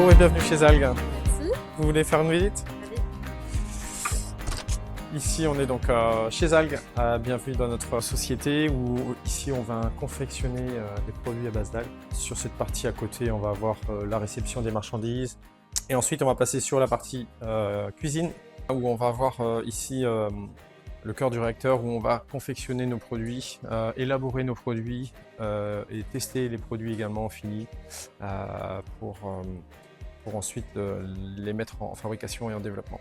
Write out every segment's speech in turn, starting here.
Bonjour et bienvenue chez Algues. Merci. Vous voulez faire une visite? Allez. Ici on est donc chez Algues. Bienvenue dans notre société où ici on va confectionner des produits à base d'algues. Sur cette partie à côté on va avoir la réception des marchandises et ensuite on va passer sur la partie cuisine où on va avoir ici le cœur du réacteur où on va confectionner nos produits, élaborer nos produits et tester les produits également finis pour ensuite les mettre en fabrication et en développement.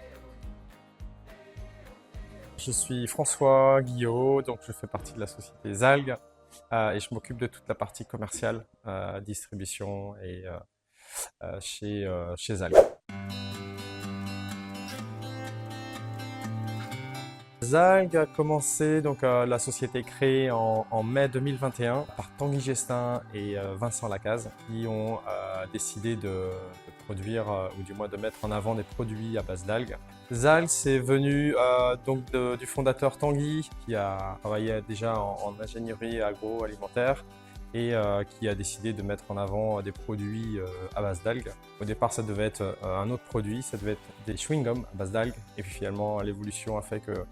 Je suis François Guillot, donc je fais partie de la société Zalgues et je m'occupe de toute la partie commerciale, distribution et chez Zalgues. Zalgues a commencé, donc la société est créée en mai 2021 par Tanguy Gestin et Vincent Lacaze qui ont décidé de produire ou du moins de mettre en avant des produits à base d'algues. Zalgues c'est venu donc du fondateur Tanguy qui a travaillé déjà en ingénierie agroalimentaire et qui a décidé de mettre en avant des produits à base d'algues. Au départ, ça devait être un autre produit, ça devait être des chewing-gums à base d'algues et puis finalement l'évolution a fait que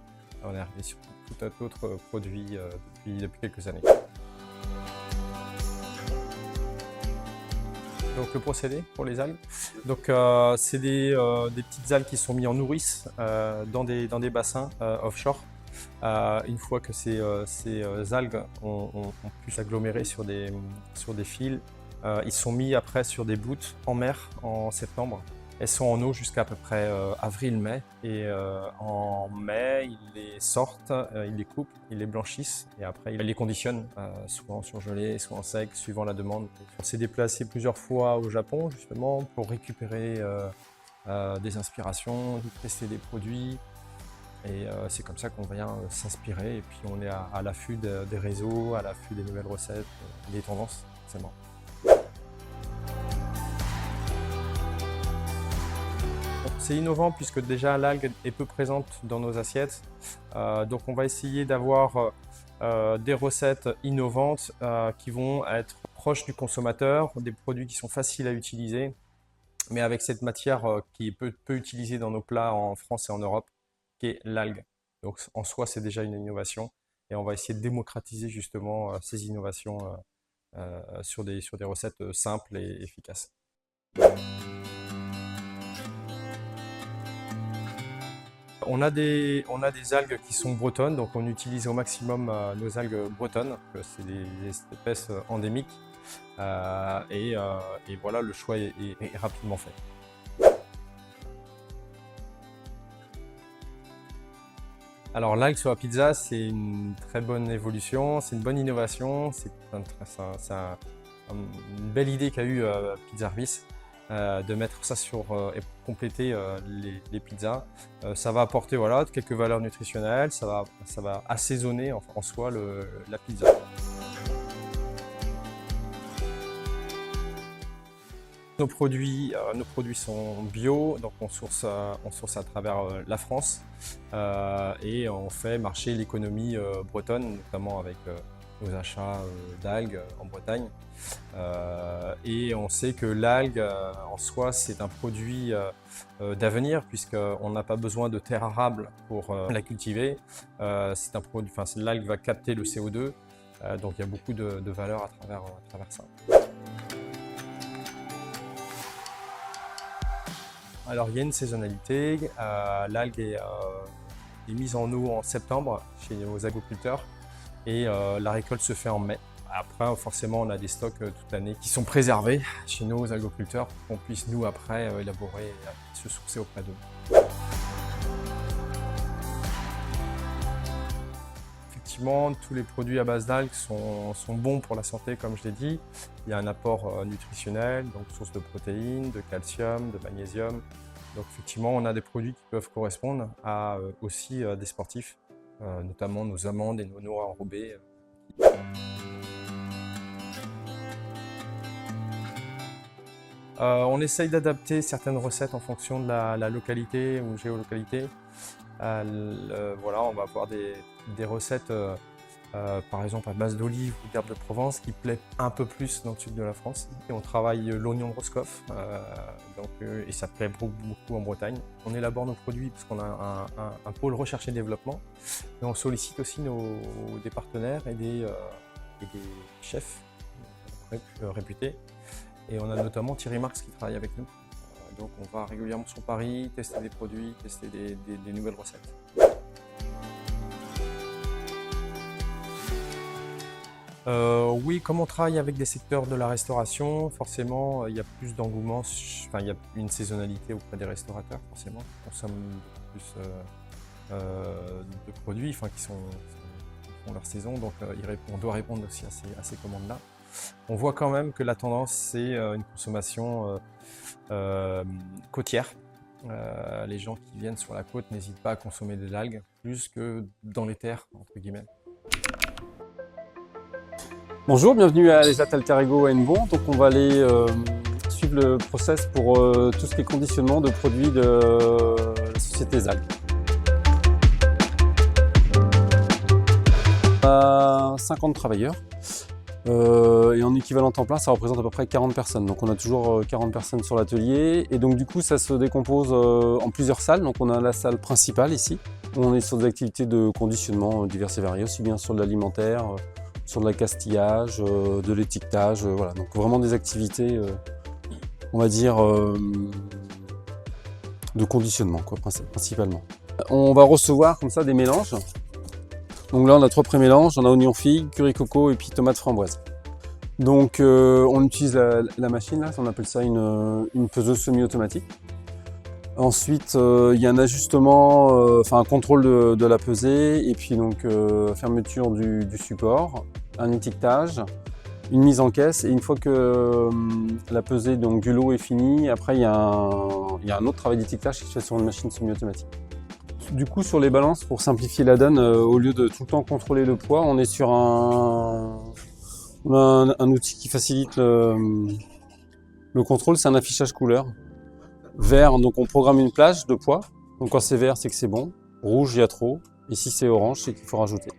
on est arrivé sur tout un autre produit depuis quelques années. Donc le procédé pour les algues, donc c'est des petites algues qui sont mises en nourrice dans des bassins offshore. Une fois que ces algues ont pu s'agglomérer sur des fils, ils sont mis après sur des boutes en mer en septembre. Elles sont en eau jusqu'à peu près avril-mai et en mai, ils les sortent, ils les coupent, ils les blanchissent et après ils les conditionnent, soit en surgelé, soit en sec, suivant la demande. On s'est déplacé plusieurs fois au Japon justement pour récupérer des inspirations, tester des produits et c'est comme ça qu'on vient s'inspirer et puis on est à l'affût des réseaux, à l'affût des nouvelles recettes, des tendances, forcément. C'est innovant puisque déjà l'algue est peu présente dans nos assiettes. Donc on va essayer d'avoir des recettes innovantes qui vont être proches du consommateur, des produits qui sont faciles à utiliser, mais avec cette matière qui est peu utilisée dans nos plats en France et en Europe, qui est l'algue. Donc en soi c'est déjà une innovation et on va essayer de démocratiser justement ces innovations sur des recettes simples et efficaces. On a des algues qui sont bretonnes, donc on utilise au maximum nos algues bretonnes, c'est des espèces endémiques, et voilà, le choix est rapidement fait. Alors l'algue sur la pizza, c'est une très bonne évolution, c'est une bonne innovation, c'est une belle idée qu'a eu Pizzarvis. De mettre ça sur et compléter les pizzas. Ça va apporter voilà, quelques valeurs nutritionnelles, ça va assaisonner en soi la pizza. Nos produits sont bio, donc on source à travers la France et on fait marcher l'économie bretonne, notamment avec nos achats d'algues en Bretagne. Et on sait que l'algue en soi c'est un produit d'avenir puisqu'on n'a pas besoin de terre arable pour la cultiver. L'algue va capter le CO2, donc il y a beaucoup de valeur à travers ça. Alors il y a une saisonnalité, l'algue est mise en eau en septembre chez nos agriculteurs et la récolte se fait en mai. Après forcément on a des stocks toute l'année qui sont préservés chez nos agriculteurs pour qu'on puisse nous après élaborer et se sourcer auprès d'eux. Effectivement, tous les produits à base d'algues sont bons pour la santé comme je l'ai dit. Il y a un apport nutritionnel, donc source de protéines, de calcium, de magnésium. Donc effectivement on a des produits qui peuvent correspondre à aussi des sportifs, notamment nos amandes et nos noix enrobées. On essaye d'adapter certaines recettes en fonction de la localité ou géolocalité. Voilà, on va avoir des recettes par exemple à base d'olive ou d'herbe de Provence, qui plaît un peu plus dans le sud de la France. Et on travaille l'oignon de Roscoff, et ça plaît beaucoup en Bretagne. On élabore nos produits parce qu'on a un pôle recherche et développement, et on sollicite aussi des partenaires et des chefs réputés. Et on a notamment Thierry Marx qui travaille avec nous. Donc on va régulièrement sur Paris, tester des produits, tester des nouvelles recettes. Oui, comme on travaille avec des secteurs de la restauration, forcément, il y a plus d'engouement, enfin, il y a une saisonnalité auprès des restaurateurs, forcément, qui consomment plus de produits, enfin, qui font leur saison, donc on doit répondre aussi à ces commandes-là. On voit quand même que la tendance, c'est une consommation côtière. Les gens qui viennent sur la côte n'hésitent pas à consommer de l'algue, plus que dans les terres, entre guillemets. Bonjour, bienvenue à l'ESAT Alter Ego à Hennebont. Donc on va aller suivre le process pour tout ce qui est conditionnement de produits de la société ZALG. On a 50 travailleurs et en équivalent temps plein ça représente à peu près 40 personnes. Donc on a toujours 40 personnes sur l'atelier et donc du coup ça se décompose en plusieurs salles. Donc on a la salle principale ici où on est sur des activités de conditionnement diverses et variées, aussi bien sur de l'alimentaire, sur de l'accastillage, de l'étiquetage, voilà. Donc vraiment des activités, on va dire, de conditionnement, quoi, principalement. On va recevoir comme ça des mélanges. Donc là, on a 3 pré-mélanges, on a oignon figue, curry coco et puis tomate framboise. Donc on utilise la machine, là, on appelle ça une peseuse semi-automatique. Ensuite, il y a un ajustement, enfin un contrôle de la pesée et puis donc fermeture du support, un étiquetage, une mise en caisse et une fois que la pesée donc, du lot est finie, après il y a un autre travail d'étiquetage qui se fait sur une machine semi-automatique. Du coup sur les balances, pour simplifier la donne, au lieu de tout le temps contrôler le poids, on est sur un outil qui facilite le contrôle, c'est un affichage couleur. Vert, donc on programme une plage de poids. Donc quand c'est vert, c'est que c'est bon. Rouge, il y a trop. Et si c'est orange, c'est qu'il faut rajouter.